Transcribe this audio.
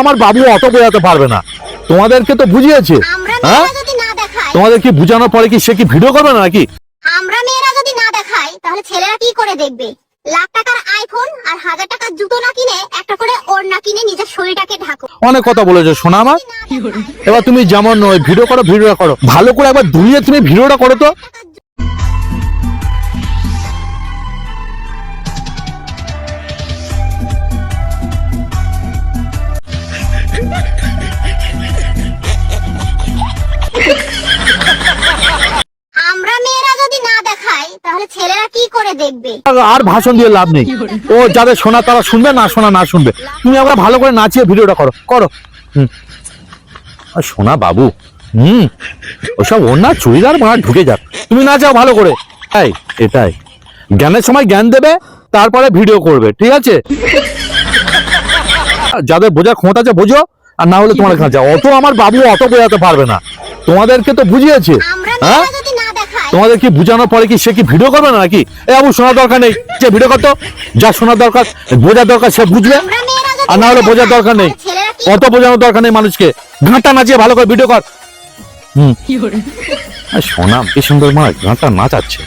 আমার বাবু অত বোঝাতে পারবে না, তোমাদেরকে তো বুঝিয়েছে। হ্যাঁ, তোমাদের কি বুঝানোর পরে কি সে কি ভিডিও করবে না নাকি? আমরা মেয়েরা যদি না দেখাই তাহলে ছেলেরা কি করে দেখবে? লাখ টাকার আইফোন আর 1000 টাকার জুতো না কিনে একটা করে ওড়না কিনে নিজের শরীরটাকে ঢাকো। অনেক কথা বলেছো সোনা আমার। এবার তুমি যেমন ভিডিও করো, ভিডিওটা করো ভালো করে, একবার দূরিয়ে তুমি ভিডিওটা করো তো। আমরা মেয়েরা যদি না দেখাই তাহলে ছেলেরা কি করে দেখবে? আর ভাষণ দিয়ে লাভ নেই, ও যাদের শোনা তারা শুনবে, না শোনা না শুনবে। তুমি একবার ভালো করে নাচিয়ে ভিডিওটা করো করো। শোনা বাবু, ওসব ওর না চুড়িদার মার ঢুকে যাক, তুমি নাচাও ভালো করে। তাই এটাই জ্ঞানের সময় জ্ঞান দেবে, তারপরে ভিডিও করবে, ঠিক আছে? যাদের বোঝার ক্ষমতা আছে বোঝো, আর না হলে তোমার কাছে অত আমার বাবু অত বোঝাতে পারবে না, তোমাদেরকে তো বুঝিয়েছে। হ্যাঁ, তোমাদের কি বুঝানোর পরে কি সে কি ভিডিও করবে না নাকি? এ বাবু শোনার দরকার নেই, যে ভিডিও করতো, যা শোনার দরকার বোঝার দরকার সে বুঝবে, আর না হলে বোঝার দরকার নেই, অত বোঝানোর দরকার নেই মানুষকে। ঘাঁটা নাচিয়ে ভালো করে ভিডিও কর। শোনা কি সুন্দর মা ঘাঁটা নাচাচ্ছে।